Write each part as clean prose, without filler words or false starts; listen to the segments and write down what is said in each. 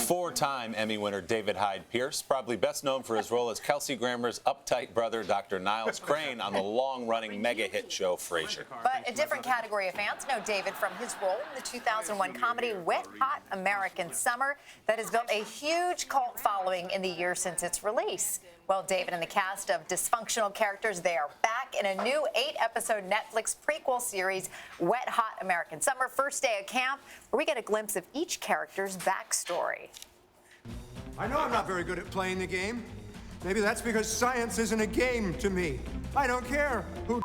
Four-time Emmy winner David Hyde Pierce, probably best known for his role as Kelsey Grammer's uptight brother, Dr. Niles Crane, on the long-running mega-hit show Frasier. But a different category of fans know David from his role in the 2001 comedy Wet Hot American Summer that has built a huge cult following in the years since its release. Well, David and the cast of dysfunctional characters, they are back in a new 8-episode Netflix prequel series, Wet Hot American Summer, first day of camp, where we get a glimpse of each character's backstory. I know I'm not very good at playing the game. Maybe that's because science isn't a game to me. I don't care who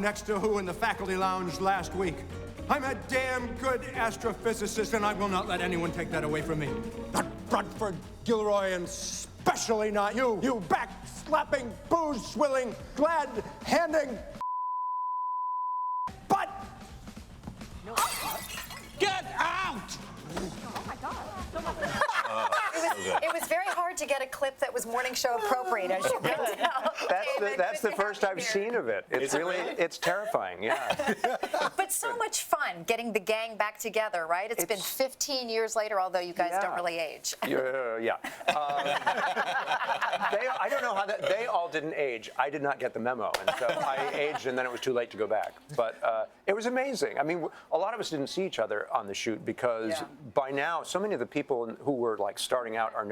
next to who in the faculty lounge last week. I'm a damn good astrophysicist, and I will not let anyone take that away from me. Not Bradford Gilroy, and especially not you. You back-slapping, booze-swilling, glad-handing butt! No. Get out! Oh, my God. It was very hard to get a clip that was morning show appropriate, as you can tell. That's the first I've seen of it. It's terrifying, yeah. But so much fun getting the gang back together, right? It's been 15 years later, although you guys don't really age. Yeah. I don't know how they all didn't age. I did not get the memo, and so I aged, and then it was too late to go back. But it was amazing. I mean, a lot of us didn't see each other on the shoot because by now, so many of the people who were like starting out are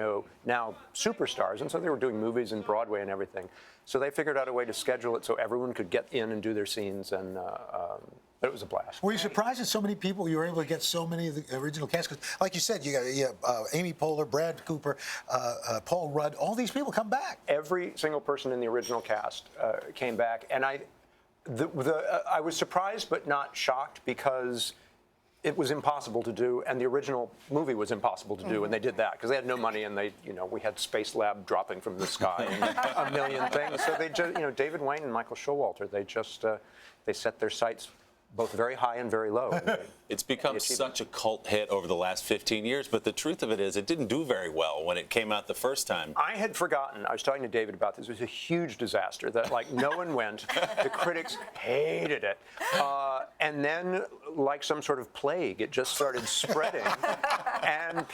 now superstars, and so they were doing movies and Broadway and everything. So they figured out a way to schedule it so everyone could get in and do their scenes, and it was a blast. Were you surprised that so many people, you were able to get so many of the original cast? 'Cause like you said, you got Amy Poehler, Brad Cooper, Paul Rudd, all these people come back. Every single person in the original cast came back, and I was surprised but not shocked because it was impossible to do, and the original movie was impossible to do, and they did that because they had no money, and we had Space Lab dropping from the sky and a million things. So they just, David Wayne and Michael Showalter, they set their sights both very high and very low. It's become such a cult hit over the last 15 years, but the truth of it is it didn't do very well when it came out the first time. I had forgotten. I was talking to David about this. It was a huge disaster that no one went. The critics hated it. And then, like some sort of plague, it just started spreading. And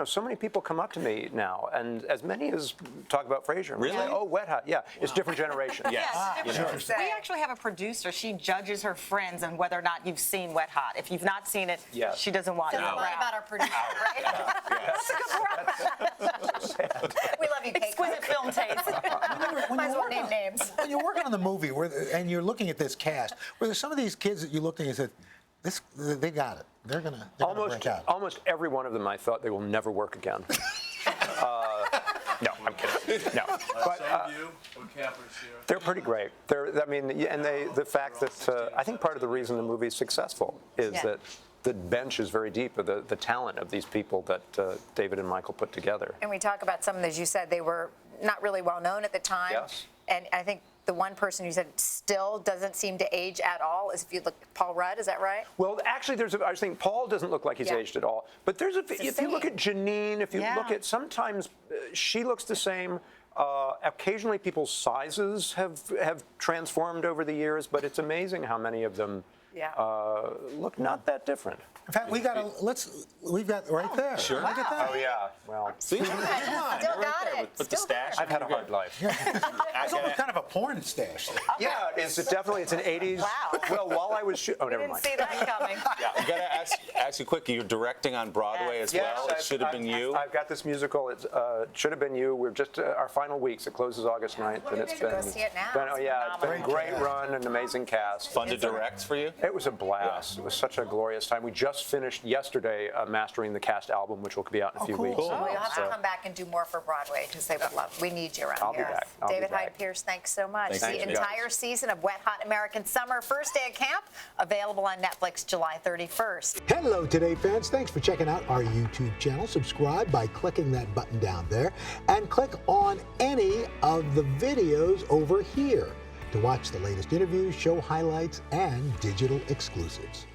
so many people come up to me now, and as many as talk about Frasier. Really? Say, oh, Wet Hot. Yeah, it's different generation. Yes. We actually have a producer. She judges her friends on whether or not you've seen Wet Hot. If you've not seen it, she doesn't want it. Says a lot about our producer, right? That's a good one. We love you, Kate. Exquisite film taste. Might as well name names. When you're working on the movie and you're looking at this cast, were there some of these kids that you looked at and said, they got it. They're gonna break out. Almost every one of them, I thought they will never work again. No, I'm kidding. No, but they're pretty great. The fact that I think part of the reason the movie is successful is that the bench is very deep of the talent of these people that David and Michael put together. And we talk about some, as you said, they were not really well known at the time. Yes. And I think the one person you said still doesn't seem to age at all is if you look at Paul Rudd, is that right? Well, actually, I was thinking Paul doesn't look like he's aged at all. But if you look at Janine, if you look at, sometimes she looks the same. Occasionally, people's sizes have transformed over the years, but it's amazing how many of them look not that different. In fact, we've got right there. Sure. Look at that. Oh yeah. Well, See? Still got it. With the stash. I've had a hard life. It's almost kind of a porn stash. Yeah, it's definitely an 80s. Wow. Well, while I was shooting, Didn't see that coming. Yeah, I gotta ask you quickly. You're directing on Broadway as well. It should have been you. I've got this musical. It should have been you. We're just our final weeks. It closes August 9th, and it's been. Go see it now. It's been a great run, an amazing cast. Fun to direct for you. It was a blast. It was such a glorious time. We just finished yesterday mastering the cast album, which will be out in a few weeks. Cool. You'll have to come back and do more for Broadway because they would love. We need you around I'll here. be back. David Hyde Pierce, thanks so much. Thanks, the entire season of Wet Hot American Summer, first day of camp, available on Netflix July 31st. Hello, Today fans. Thanks for checking out our YouTube channel. Subscribe by clicking that button down there and click on any of the videos over here to watch the latest interviews, show highlights, and digital exclusives.